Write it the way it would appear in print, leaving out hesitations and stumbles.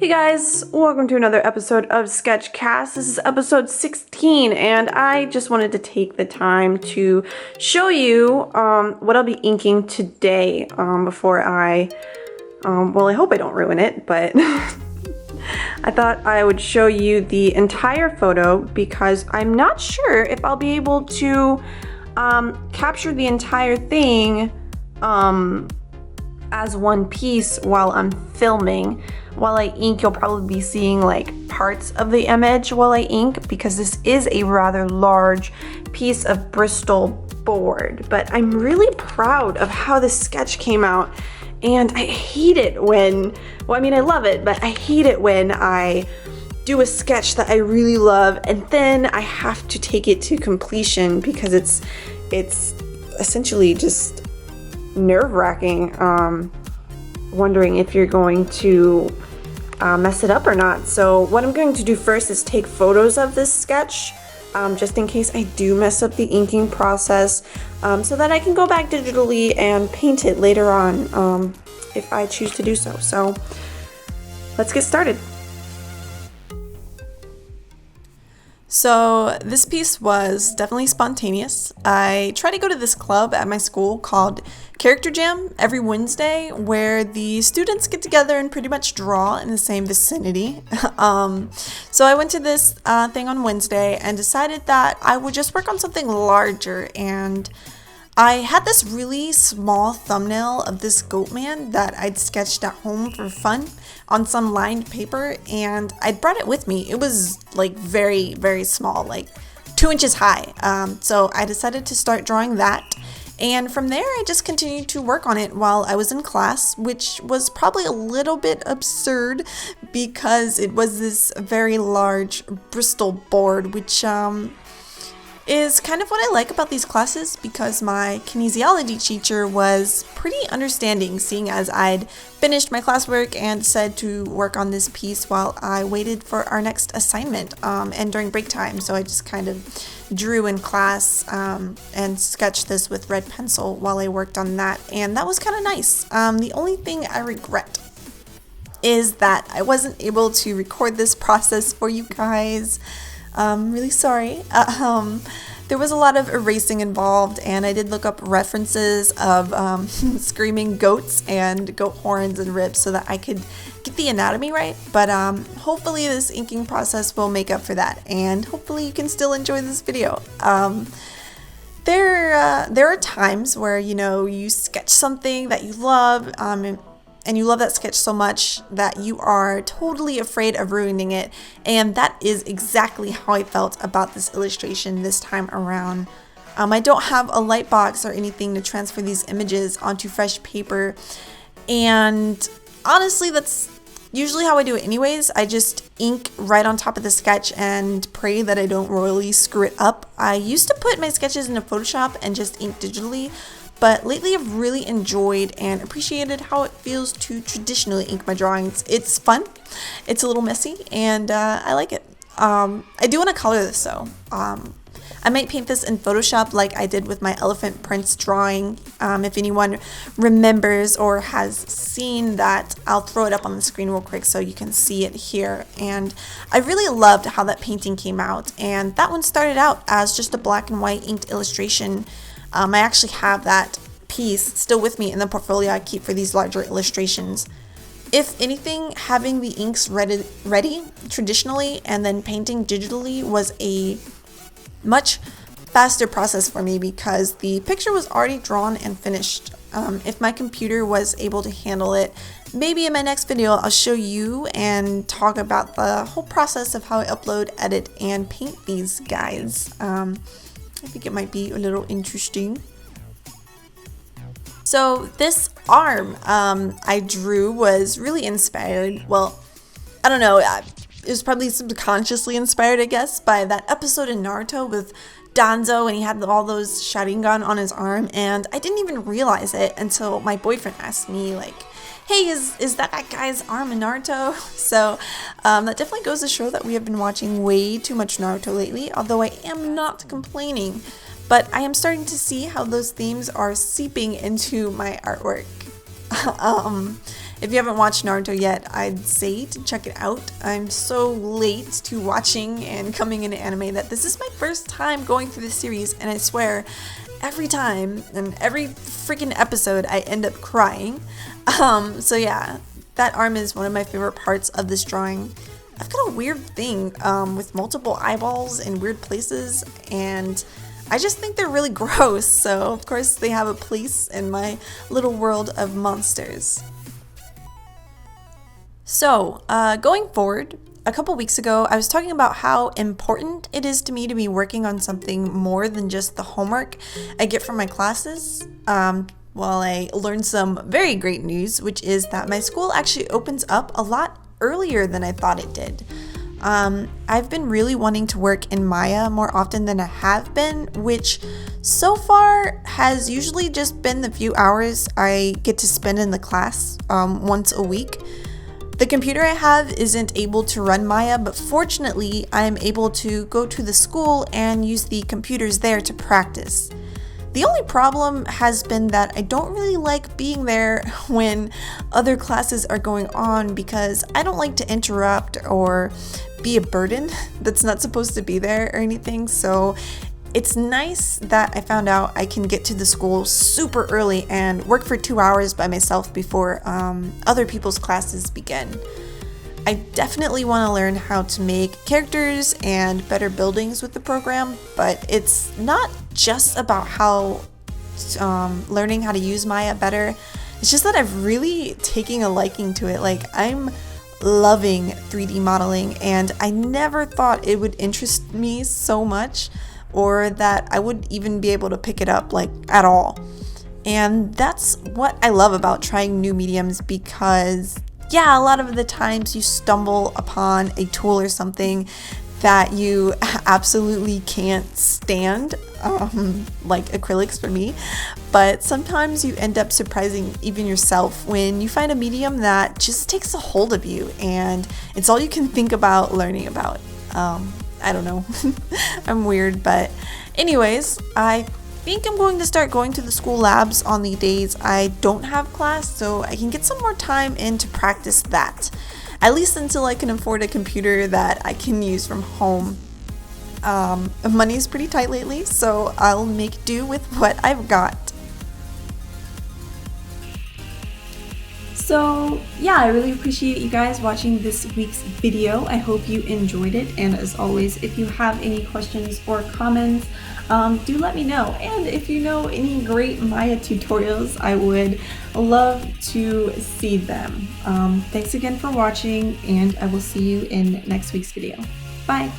Hey guys, welcome to another episode of Sketchcast. This is episode 16 and I just wanted to take the time to show you what I'll be inking today before I hope I don't ruin it, but I thought I would show you the entire photo because I'm not sure if I'll be able to capture the entire thing as one piece while I'm filming. While I ink, you'll probably be seeing like parts of the image while I ink because this is a rather large piece of Bristol board. But I'm really proud of how this sketch came out, and I hate it when, I love it, but I hate it when I do a sketch that I really love and then I have to take it to completion because it's essentially just nerve-wracking, wondering if you're going to mess it up or not. So what I'm going to do first is take photos of this sketch just in case I do mess up the inking process, so that I can go back digitally and paint it later on if I choose to do so. So let's get started. So this piece was definitely spontaneous. I try to go to this club at my school called Character Jam every Wednesday where the students get together and pretty much draw in the same vicinity. So I went to this thing on Wednesday and decided that I would just work on something larger, and I had this really small thumbnail of this goat man that I'd sketched at home for fun on some lined paper, and I'd brought it with me. It was like very, very small, like 2 inches high. So I decided to start drawing that. And from there, I just continued to work on it while I was in class, which was probably a little bit absurd because it was this very large Bristol board, which is kind of what I like about these classes because my kinesiology teacher was pretty understanding, seeing as I'd finished my classwork and decided to work on this piece while I waited for our next assignment and during break time. So I just kind of drew in class and sketched this with red pencil while I worked on that, and that was kind of nice. The only thing I regret is that I wasn't able to record this process for you guys. Really sorry. There was a lot of erasing involved, and I did look up references of screaming goats and goat horns and ribs so that I could get the anatomy right. But hopefully this inking process will make up for that, and hopefully you can still enjoy this video. There are times where, you sketch something that you love, and you love that sketch so much that you are totally afraid of ruining it. And that is exactly how I felt about this illustration this time around. I don't have a light box or anything to transfer these images onto fresh paper. And honestly, that's usually how I do it anyways. I just ink right on top of the sketch and pray that I don't royally screw it up. I used to put my sketches into Photoshop and just ink digitally, but lately I've really enjoyed and appreciated how it feels to traditionally ink my drawings. It's fun, it's a little messy, and I like it. I do want to color this though. I might paint this in Photoshop like I did with my elephant prince drawing. If anyone remembers or has seen that, I'll throw it up on the screen real quick so you can see it here. And I really loved how that painting came out, and that one started out as just a black and white inked illustration. I actually have that piece still with me in the portfolio I keep for these larger illustrations. If anything, having the inks ready traditionally and then painting digitally was a much faster process for me because the picture was already drawn and finished. If my computer was able to handle it, maybe in my next video I'll show you and talk about the whole process of how I upload, edit, and paint these guys. I think it might be a little interesting. So this arm I drew was really inspired. Well, I don't know. It was probably subconsciously inspired, I guess, by that episode in Naruto with Danzo, and he had all those Sharingan on his arm, and I didn't even realize it until my boyfriend asked me, like, hey, is that guy's arm in Naruto? So that definitely goes to show that we have been watching way too much Naruto lately, although I am not complaining. But I am starting to see how those themes are seeping into my artwork. If you haven't watched Naruto yet, I'd say to check it out. I'm so late to watching and coming into anime that this is my first time going through the series, and I swear, every time and every freaking episode I end up crying. So yeah, that arm is one of my favorite parts of this drawing. I've got a weird thing with multiple eyeballs in weird places, and I just think they're really gross, so of course they have a place in my little world of monsters. So, going forward, a couple weeks ago, I was talking about how important it is to me to be working on something more than just the homework I get from my classes. Well, I learned some very great news, which is that my school actually opens up a lot earlier than I thought it did. I've been really wanting to work in Maya more often than I have been, which so far has usually just been the few hours I get to spend in the class once a week. The computer I have isn't able to run Maya, but fortunately I'm able to go to the school and use the computers there to practice. The only problem has been that I don't really like being there when other classes are going on because I don't like to interrupt or be a burden that's not supposed to be there or anything. So it's nice that I found out I can get to the school super early and work for 2 hours by myself before other people's classes begin. I definitely want to learn how to make characters and better buildings with the program, but it's not just about how learning how to use Maya better. It's just that I've really taken a liking to it. Like, I'm loving 3D modeling, and I never thought it would interest me so much, or that I would even be able to pick it up like at all. And that's what I love about trying new mediums, because yeah, a lot of the times you stumble upon a tool or something that you absolutely can't stand, like acrylics for me, but sometimes you end up surprising even yourself when you find a medium that just takes a hold of you and it's all you can think about learning about. I don't know. I'm weird, but anyways, I think I'm going to start going to the school labs on the days I don't have class so I can get some more time in to practice that, at least until I can afford a computer that I can use from home. Money's pretty tight lately, so I'll make do with what I've got. So yeah, I really appreciate you guys watching this week's video. I hope you enjoyed it, and as always, if you have any questions or comments, do let me know. And if you know any great Maya tutorials, I would love to see them. Thanks again for watching, and I will see you in next week's video. Bye!